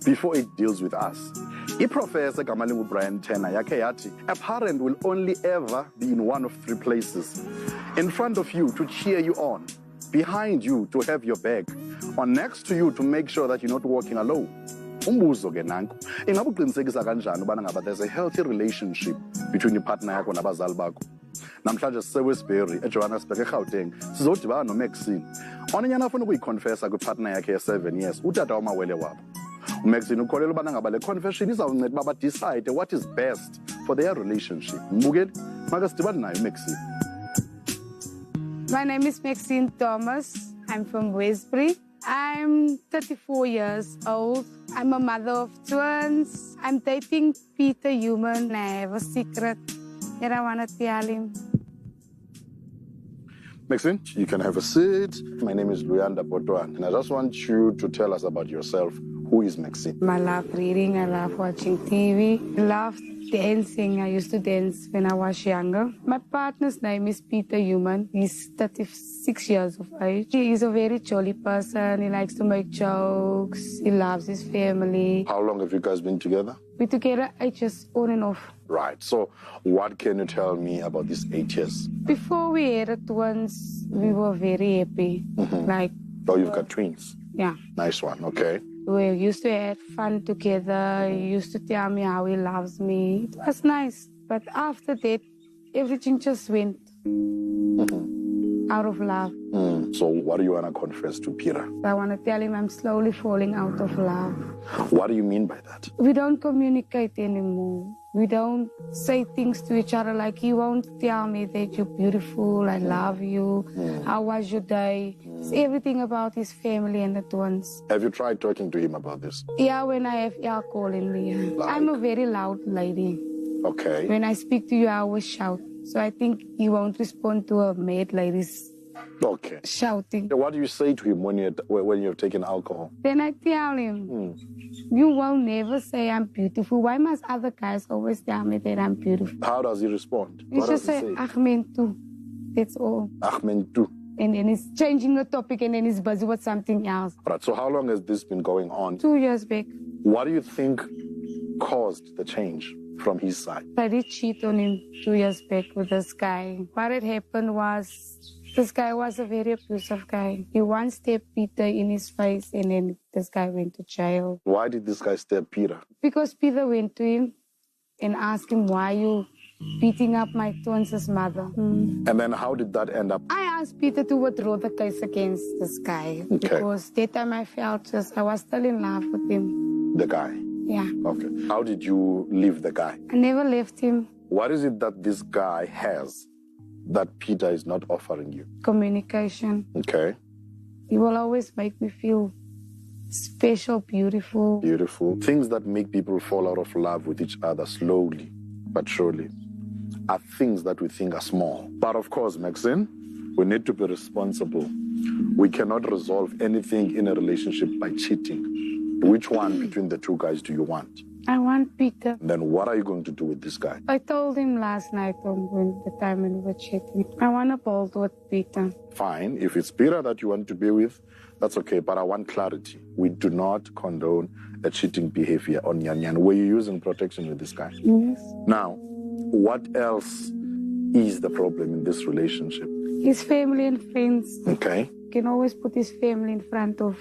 before it deals with us. Professor Kamalingu Brian Tena yakhe yathi, a parent will only ever be in one of three places: in front of you to cheer you on, behind you to have your back, or next to you to make sure that you're not walking alone. Umbuzo ke nanku, ingabe uqinisekisa kanjani ubana ngaba there's a healthy relationship between your partner yakho nabazali bakho? Namhlanje siseWestbury eJohannesburg eGauteng sizodibana noMaxine. Onanyana afuna ukuyiconfessa kwipartner yakhe ye7 years, utata wamawele wabo. uMaxine ukholelwa ubana ngaba le confession izawunceda uba decide what is best for their relationship. Mbukeli, makasidibane nayo uMaxine. My name is Maxine Thomas. I'm from Westbury. I'm 34 years old. I'm a mother of twins. I'm dating Peter Human. I have a secret that I want to tell him. Maxine, you can have a seat. My name is Luyanda Potwan, and I just want you to tell us about yourself. Who is Maxine? I love reading. I love watching TV. I love dancing. I used to dance when I was younger. My partner's name is Peter Human. He's 36 years of age. He's a very jolly person. He likes to make jokes. He loves his family. How long have you guys been together? We're together 8 years on and off. Right. So what can you tell me about these 8 years? Before we had twins, we were very happy. Oh, you've got twins? Yeah. Nice one. Okay. We used to have fun together. He used to tell me how he loves me. It was nice. But after that, everything just went out of love. So what do you want to confess to Peter? I want to tell him I'm slowly falling out of love. What do you mean by that? We don't communicate anymore. We don't say things to each other like he won't tell me that you're beautiful, I love you, how was your day? It's everything about his family and the twins. Have you tried talking to him about this? Yeah, when I have alcohol in me. Like? I'm a very loud lady. Okay. When I speak to you, I always shout. So I think he won't respond to a mad lady's shouting. What do you say to him when you've taken alcohol? Then I tell him, you will never say I'm beautiful. Why must other guys always tell me that I'm beautiful? How does he respond? He just say, Ahmen too. That's all. Ahmen too. And then he's changing the topic and then he's busy with something else. All right, so how long has this been going on? 2 years back. What do you think caused the change from his side? I did cheat on him 2 years back with this guy. What had happened was, this guy was a very abusive guy. He once stabbed Peter in his face and then this guy went to jail. Why did this guy stab Peter? Because Peter went to him and asked him, why are you beating up my twins' mother? And then how did that end up? I asked Peter to withdraw the case against this guy. Okay. Because that time I felt I was still in love with him. The guy? Yeah. Okay. How did you leave the guy? I never left him. What is it that this guy has that Peter is not offering you? Communication. Okay. He will always make me feel special, beautiful. Beautiful. Things that make people fall out of love with each other slowly but surely are things that we think are small. But of course, Maxine, we need to be responsible. We cannot resolve anything in a relationship by cheating. Which one between the two guys do you want? I want Peter. Then what are you going to do with this guy? I told him last night when the time when we were chatting, I want to build with Peter. Fine. If it's Peter that you want to be with, that's okay. But I want clarity. We do not condone a cheating behavior on Nyan. Were you using protection with this guy? Yes. Now, what else is the problem in this relationship? His family and friends. Okay. He can always put his family in front of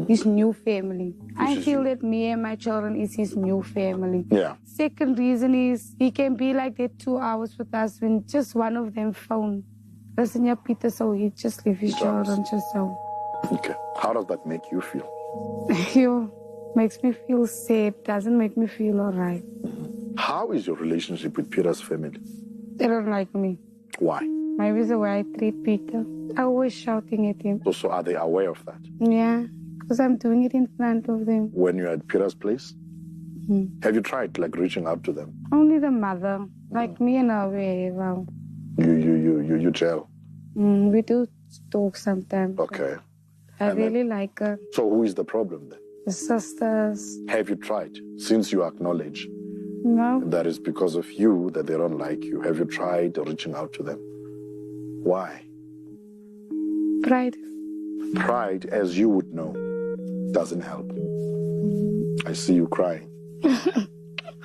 his new family. I feel that me and my children is his new family. Yeah. Second reason is he can be like that 2 hours with us when just one of them phone. Listen here, Peter, so he just leave his children just so. Okay. How does that make you feel? Makes me feel sad, doesn't make me feel all right. How is your relationship with Peter's family? They don't like me. Why? Maybe the way I treat Peter. I'm always shouting at him. So are they aware of that? Yeah, because I'm doing it in front of them. When you're at Peter's place? Have you tried reaching out to them? Only the mother, like me and her, You gel? We do talk sometimes. Okay. I really like her. So who is the problem then? The sisters. Have you tried, since you acknowledge No. that it's because of you that they don't like you, have you tried reaching out to them? Why? Pride. Pride, as you would know, doesn't help. I see you crying.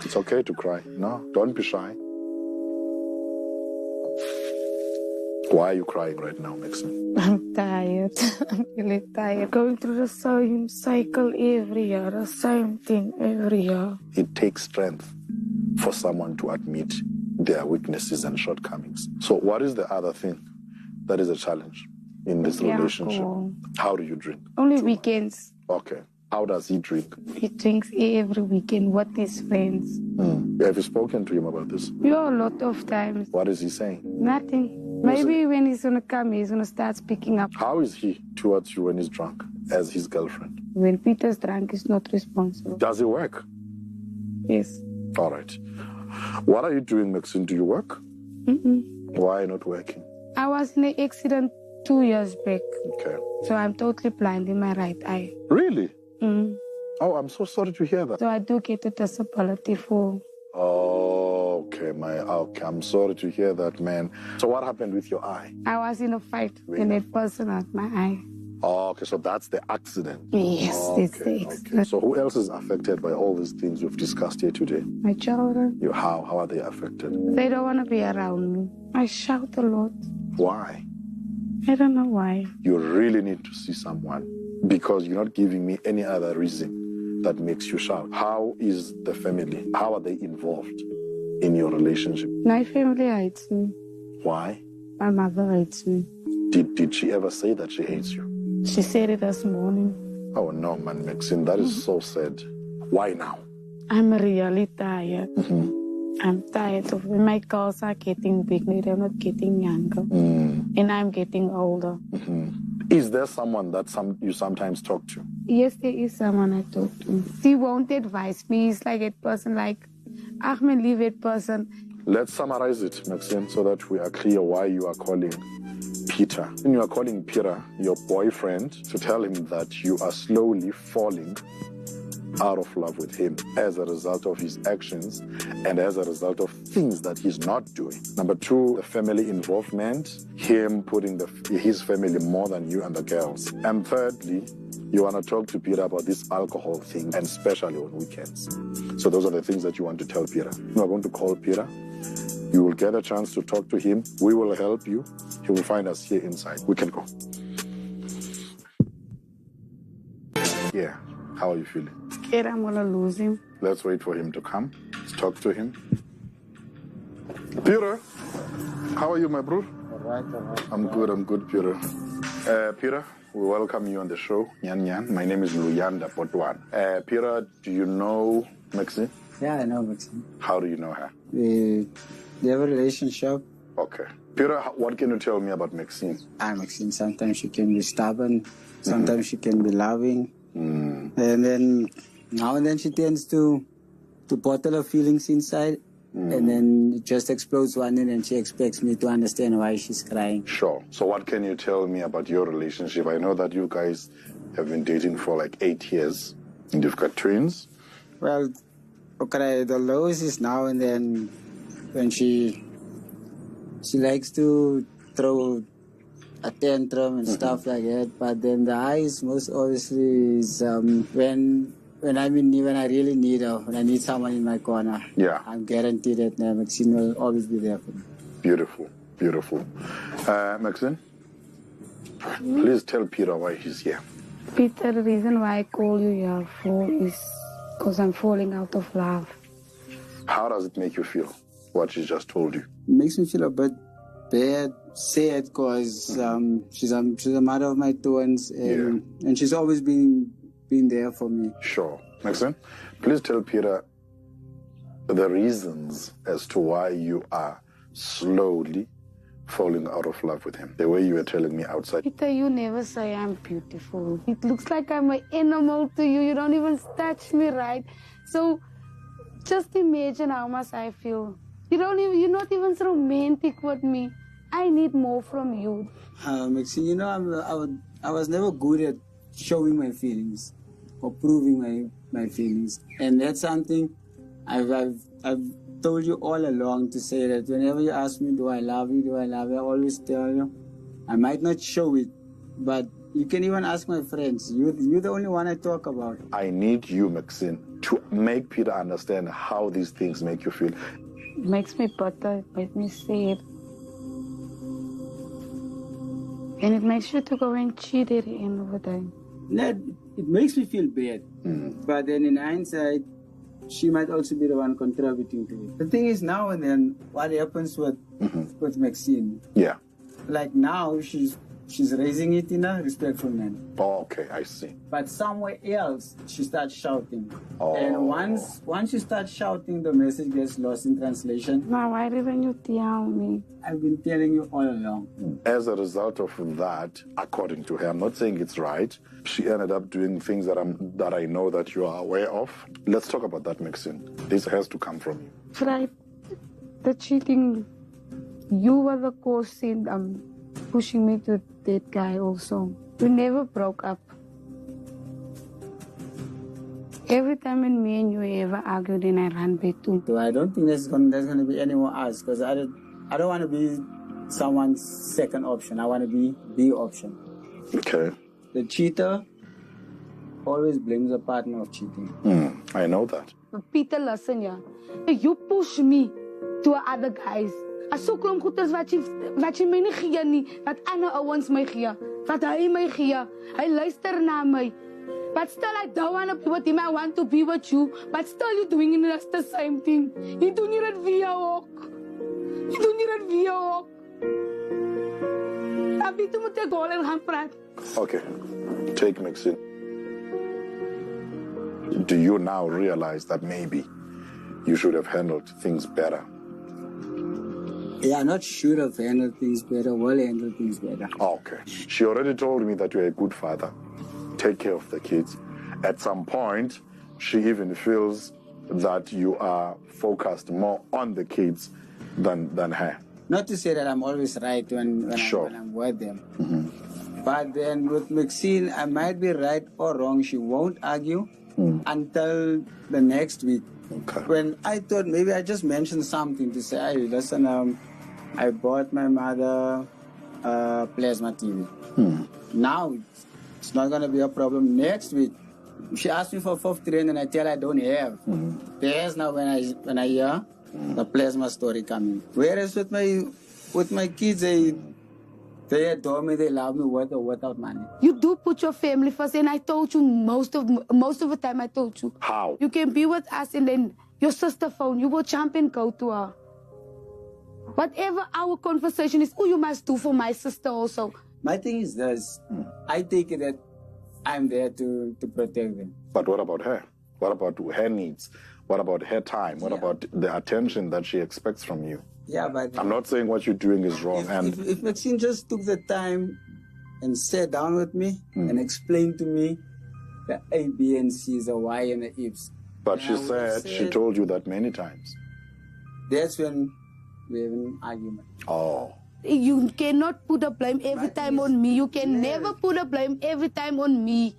It's okay to cry. No, don't be shy. Why are you crying right now, Maxine? I'm tired. I'm really tired. Going through the same cycle every year, the same thing every year. It takes strength for someone to admit their weaknesses and shortcomings. So what is the other thing that is a challenge in this relationship? Alcohol. How do you drink? Only weekends. Okay. How does he drink? He drinks every weekend with his friends. Have you spoken to him about this? Yeah, a lot of times. What is he saying? Nothing. Maybe when he's gonna come, he's gonna start speaking up. How is he towards you when he's drunk as his girlfriend? When Peter's drunk, he's not responsible. Does he work? Yes. All right. What are you doing, Maxine? Do you work? Why are you not working? I was in an accident 2 years back. Okay. So I'm totally blind in my right eye. Really? Oh, I'm so sorry to hear that. So I do get a disability for... Oh, okay. I'm sorry to hear that, man. So what happened with your eye? I was in a fight and a person had my eye. Oh, okay. So that's the accident. Yes, it's the Okay. accident. So who else is affected by all these things we've discussed here today? My children, How are they affected? they don't want to be around me. I shout a lot. Why? I don't know why. You really need to see someone because you're not giving me any other reason that makes you shout. How is the family? How are they involved in your relationship? My family hates me. Why? My mother hates me. Did she ever say that she hates you? She said it this morning. Oh no, man, Maxine, that is so sad. Why now? I'm really tired. I'm tired of my girls are getting big, they're not getting younger. And I'm getting older. Is there someone that you sometimes talk to? Yes, there is someone I talk to. He won't advise me. He's like a person like, Ahmed, leave that person. Let's summarize it, Maxine, so that we are clear why you are calling Peter. And you are calling Peter, your boyfriend, to tell him that you are slowly falling out of love with him as a result of his actions and as a result of things that he's not doing. Number two, the family involvement, him putting his family more than you and the girls. And thirdly, you want to talk to Peter about this alcohol thing, and especially on weekends. So those are the things that you want to tell Peter. You are going to call Peter. You will get a chance to talk to him. We will help you. He will find us here inside. We can go. Yeah. How are you feeling? Scared I'm gonna lose him. Let's wait for him to come. Let's talk to him. Peter, how are you, my bro? All right. I'm good, Peter. Peter, we welcome you on the show, Nyan. My name is Luyanda Potwan. Peter, do you know Maxine? Yeah, I know Maxine. How do you know her? We have a relationship. Okay. Peter, what can you tell me about Maxine? Maxine, sometimes she can be stubborn. Sometimes she can be loving. And then now and then she tends to bottle her feelings inside. And then it just explodes one and then she expects me to understand why she's crying. Sure. So what can you tell me about your relationship? I know that you guys have been dating for like 8 years and you've got twins. Well, okay, the lowest is now and then when she likes to throw a tantrum and stuff like that. But then the highest most obviously is when I really need her, when I need someone in my corner. Yeah. I'm guaranteed that Maxine will always be there for me. Beautiful. Maxine, please tell Peter why he's here. Peter, the reason why I call you here for is because I'm falling out of love. How does it make you feel, what she just told you? It makes me feel a bit bad, sad, because she's a mother of my twins, and she's always been there for me. Sure. Maxine, please tell Peter the reasons as to why you are slowly falling out of love with him, the way you were telling me outside. Peter, you never say I'm beautiful. It looks like I'm an animal to you. You don't even touch me right. So just imagine how much I feel. You're not even so romantic with me. I need more from you. Maxine, I was never good at showing my feelings or proving my feelings. And that's something I've told you all along, to say that whenever you ask me, do I love you, I always tell you, I might not show it, but You can even ask my friends. You're the only one I talk about. I need you, Maxine, to make Peter understand how these things make you feel. It makes me bitter, it makes me sad. And it makes you to go and cheat at the end of the day. It makes me feel bad. But then in hindsight, she might also be the one contributing to it. The thing is, now and then, what happens with Maxine? Yeah. Like now, she's raising it in a respectful manner. Oh, okay, I see. But somewhere else, she starts shouting. Oh. And once you start shouting, the message gets lost in translation. Now, why didn't you tell me? I've been telling you all along. As a result of that, according to her, I'm not saying it's right, she ended up doing things that I know that you are aware of. Let's talk about that, Maxine. This has to come from you. Right. The cheating, you were the cause in pushing me to that guy also. We never broke up. Every time when me and you ever argued, then I ran back to. So I don't think there's gonna be any more us, because I don't want to be someone's second option. I want to be the option. Okay. The cheater always blames the partner of cheating. I know that. Peter, listen, yeah. You push me to other guys. As so klomp goeders wat jy my nie gee nie, wat ander ouens my gee, wat hy my gee. Hy luister na my. But still I don't want to be with him, I want to be with you. But still you're doing it the same thing. Jy doen nie dit vir jou ook. Jy doen nie dit vir jou ook. Abi, toe moet ek hoor en gaan praat. Okay, take Maxine. Do you now realize that maybe you should have handled things better? Yeah, not should have handled things better, will handle things better. Okay. She already told me that you're a good father. Take care of the kids. At some point, she even feels that you are focused more on the kids than her. Not to say that I'm always right when I'm with them. But then with Maxine, I might be right or wrong. She won't argue until the next week. Okay. When I thought maybe I just mentioned something to say, hey, listen, I bought my mother a plasma TV. Now, it's not going to be a problem. Next week, she asked me for 5th grade and I tell her I don't have. There's now when I hear the plasma story coming. Whereas with my kids, they adore me, they love me with or without money. You do put your family first, and I told you most of the time I told you. How? You can be with us and then your sister phone, you will jump and go to her. Whatever our conversation is, you must do for my sister also. My thing is this, I take it that I'm there to protect them. But what about her? What about her needs? What about her time? What about the attention that she expects from you? Yeah, but I'm not saying what you're doing is wrong. If Maxine just took the time and sat down with me and explained to me the A, B, and C's, the Y, and the Ifs. But she said she told you that many times. That's when we have an argument. Oh. You cannot put the blame every time on me. You can never put the blame every time on me.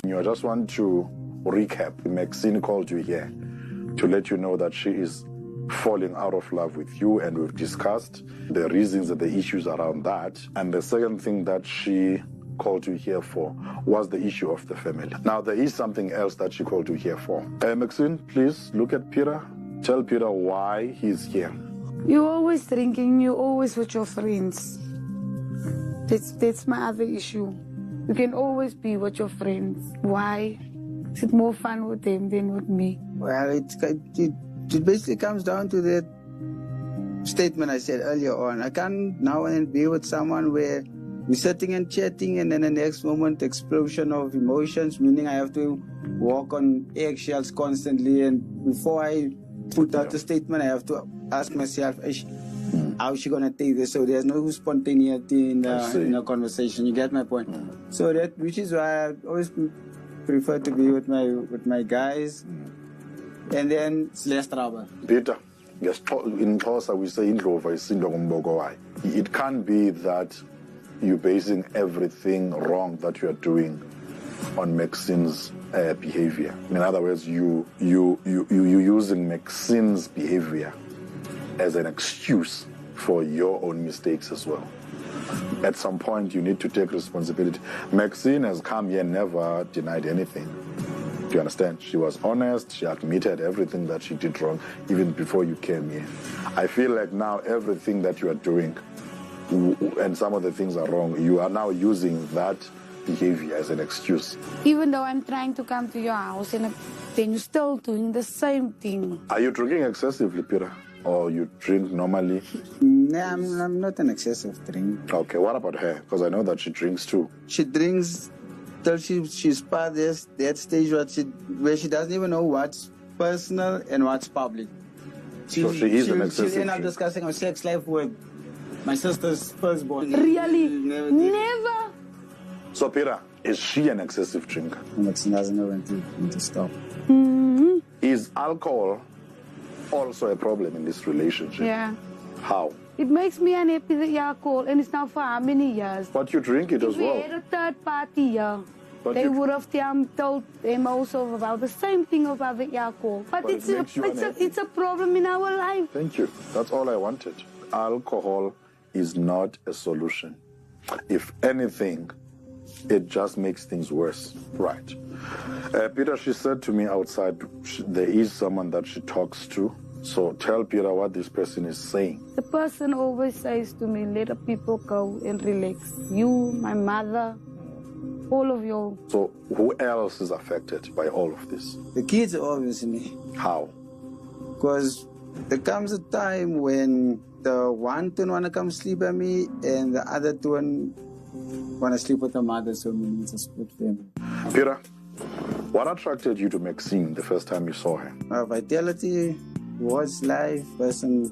I just want to recap. Maxine called you here to let you know that she is falling out of love with you, and we've discussed the reasons and the issues around that. And the second thing that she called you here for was the issue of the family. Now, there is something else that she called you here for. Maxine, please look at Peter. Tell Peter why he's here. You're always drinking, you're always with your friends. That's my other issue. You can always be with your friends. Why? Is it more fun with them than with me? Well, it basically comes down to that statement I said earlier on. I can't now and be with someone where we're sitting and chatting, and then the next moment, explosion of emotions, meaning I have to walk on eggshells constantly. And before I put out the statement, I have to ask myself, how is she going to take this? So there's no spontaneity in the conversation. You get my point? So which is why I always prefer to be with my guys. And then it's less trouble. Peter, yes, in Xhosa we say indlova isindwa ngumbogo wayo. It can't be that you're basing everything wrong that you are doing on Maxine's behavior. In other words, you're using Maxine's behavior as an excuse for your own mistakes as well. At some point, you need to take responsibility. Maxine has come here and never denied anything. Do you understand? She was honest. She admitted everything that she did wrong even before you came here. I feel like now everything that you are doing and some of the things are wrong, you are now using that behavior as an excuse. Even though I'm trying to come to your house, and then you're still doing the same thing. Are you drinking excessively, Peter? Or you drink normally? Nah, I'm not an excessive drinker. Okay, what about her? Because I know that she drinks too. She drinks till she's past that stage where she doesn't even know what's personal and what's public. So she is an excessive She'll end up drinker. discussing her sex life with my sister's firstborn. Really? Never. So Peter, is she an excessive drinker? Maxine doesn't know when to stop. Is alcohol also a problem in this relationship? Yeah. How? It makes me unhappy that you are called, and it's now for how many years? But you drink it as If we well. had a third party here, But they you- would have told them also about the same thing about the alcohol. But But it's it makes you unhappy. it's a problem in our life. Thank you. That's all I wanted. Alcohol is not a solution. If anything, it just makes things worse. Right. Peter, she said to me outside, there is someone that she talks to. So tell Peter what this person is saying. The person always says to me, let the people go and relax. You, my mother, all of you. So who else is affected by all of this? The kids, obviously. How? Because there comes a time when the one don't want to come sleep at me and the other two want to sleep with the mother, so we need to split them. Peter, what attracted you to Maxine the first time you saw her? Vitality was life person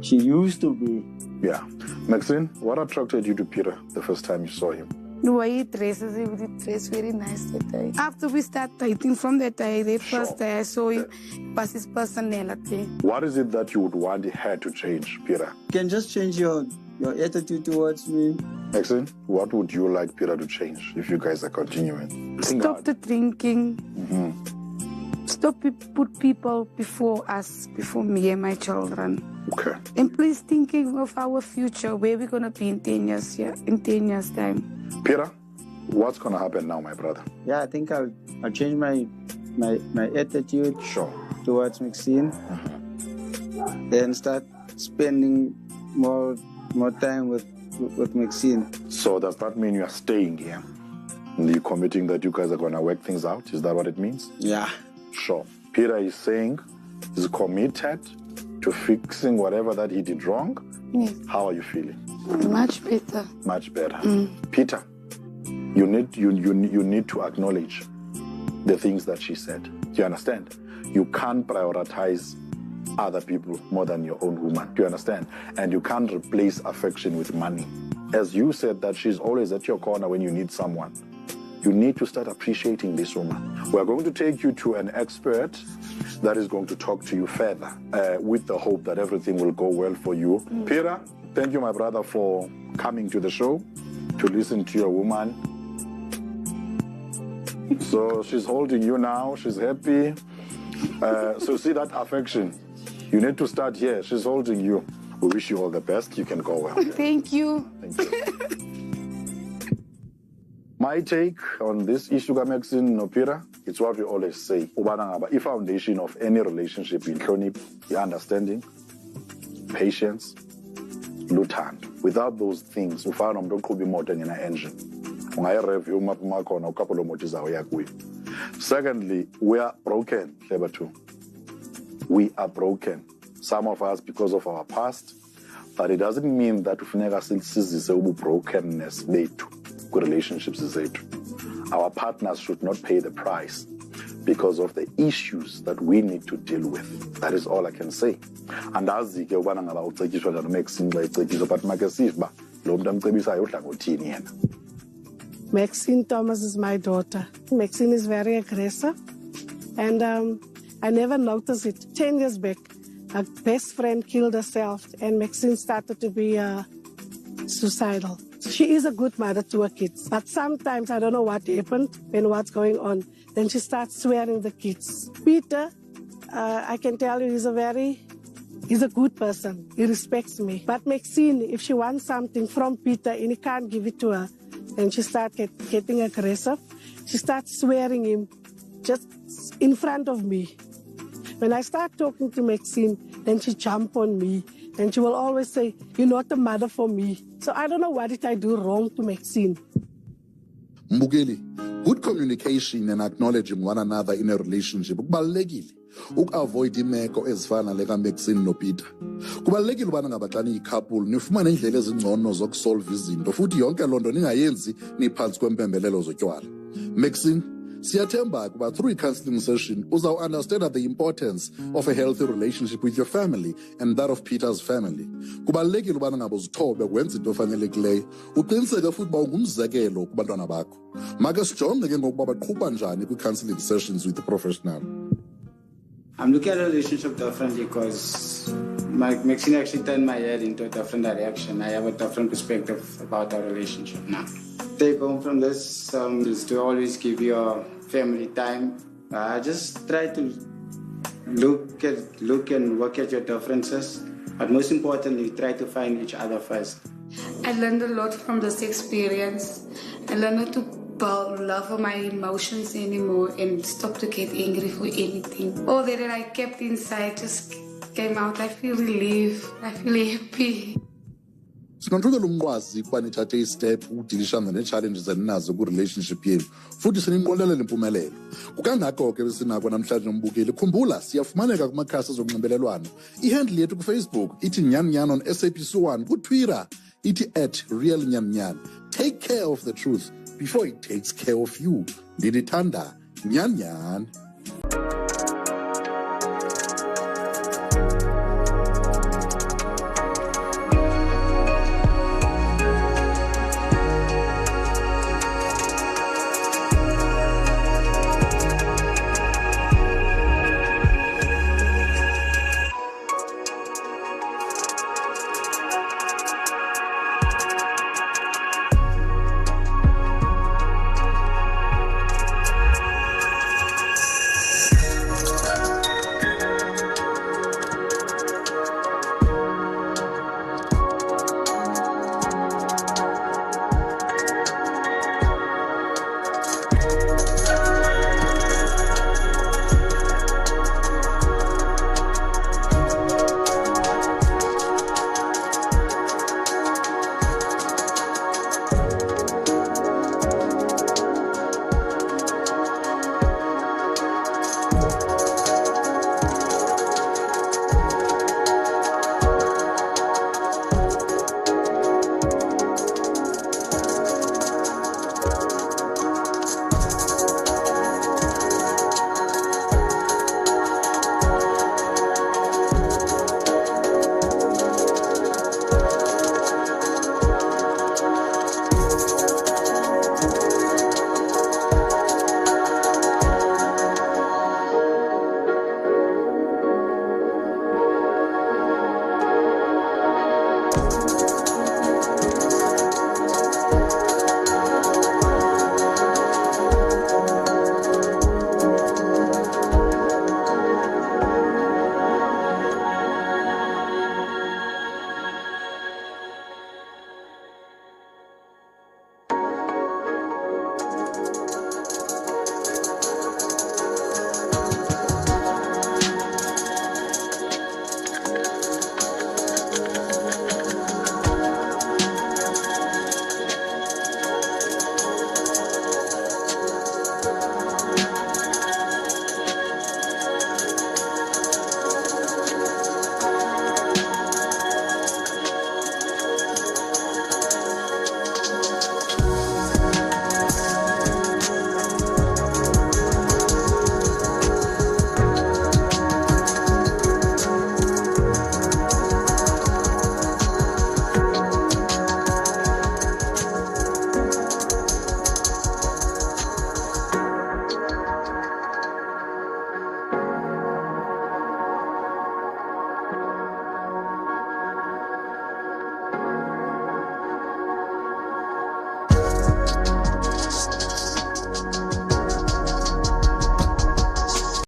she used to be. Yeah. Maxine, what attracted you to Peter the first time you saw him? The way he dresses, he would dress very nice that day. After we start dating, from that day, the first day I saw him, was his personality. What is it that you would want her to change, Peter? You can just change your attitude towards me. Maxine, what would you like Peter to change if you guys are continuing? Think Stop hard. the drinking. Stop put people before us, before me and my children. Okay. And please thinking of our future, where we're gonna be in 10 years, in 10 years time. Peter, what's going to happen now, my brother? Yeah, I think I'll change my attitude Sure. towards Maxine and start spending more time with Maxine. So does that mean you are staying here? And you're committing that you guys are going to work things out? Is that what it means? Yeah. Sure. Peter is saying he's committed to fixing whatever that he did wrong. Yes. How are you feeling? Much better. Much better. Peter, you need to acknowledge the things that she said. Do you understand? You can't prioritize other people more than your own woman. Do you understand? And you can't replace affection with money. As you said that she's always at your corner when you need someone. You need to start appreciating this woman. We're going to take you to an expert that is going to talk to you further with the hope that everything will go well for you. Peter, thank you, my brother, for coming to the show to listen to your woman. So she's holding you now. She's happy. So see that affection. You need to start here. She's holding you. We wish you all the best. You can go well. Thank you. Thank you. My take on this issue, Maxine no Peter, it's what we always say. The foundation of any relationship in understanding, patience, luthando. Without those things, ufana nomuntu oqhuba imoto ngena engine. Ungayireview uma khona a couple of motors awuya kuyo. Secondly, we are broken, Hlebatu. We are broken. Some of us because of our past, but it doesn't mean that ufuneka sisizise ubu-brokenness bethu ku-relationships zethu. Our partners should not pay the price because of the issues that we need to deal with. That is all I can say. Andazi ke ubana ngaba ucetyiswa njani uMaxine xa icetyiswa, but make sive uba lo muntu amcebisayo udla ngothini yena. Maxine Thomas is my daughter. Maxine is very aggressive, and I never noticed it. 10 years back, her best friend killed herself, and Maxine started to be suicidal. She is a good mother to her kids, but sometimes I don't know what happened and what's going on. Then she starts swearing the kids. Peter, I can tell you, he's a very He's a good person. He respects me. But Maxine, if she wants something from Peter and he can't give it to her, then she starts getting aggressive. She starts swearing him just in front of me. When I start talking to Maxine, then she jumps on me. And she will always say, "You're not the mother for me." So I don't know what did I do wrong to Maxine. Mbukeli, good communication and acknowledging one another in a relationship kubalulekile avoid imeko ezifana le kaMaxine noPeter. Kubalulekile ubana ngaba xa niyi-couple nifumane indlela ezingcono zokusolve izinto futhi yonke loo nto ningayenzi niphansi kwempembelelo zotywala. Maxine, siyathemba ukuba through i-counseling session uzawunderstand the importance of a healthy relationship with your family and that of Peter's family. Kubalulekile ubana ngaba uzithobe ukwenza into efanelekileyo uqiniseke futhi uba ungumzekelo kubantwana bakho. Make sijonge ke ngokuba baqhuba njani kwi-counseling sessions with the professional. I'm looking at a relationship differently because Maxine actually turned my head into a different direction. I have a different perspective about our relationship now. Take home from this is to always give your family time. I just try to look and work at your differences, but most importantly, try to find each other first. I learned a lot from this experience. I learned not to love for my emotions anymore and stop to get angry for anything. All that I kept inside just came out. I feel relieved. I feel happy. Sinontrukela umnqwazi kuba nithathe istep ukudilishana nee-challenges eninazo kwi-relationship yenu futhi sininqwenelela impumelelo. Kukangako ke besinako namhlanje Mbukeli. Khumbula siyafumaneka kumakhasi ezokunxibelelwano. Ihandle yethu kufacebook ithi Nyan on SABC1, kuTwitter ithi @realnyan. Take care of the truth before it takes care of you. Ndidithanda Nyan.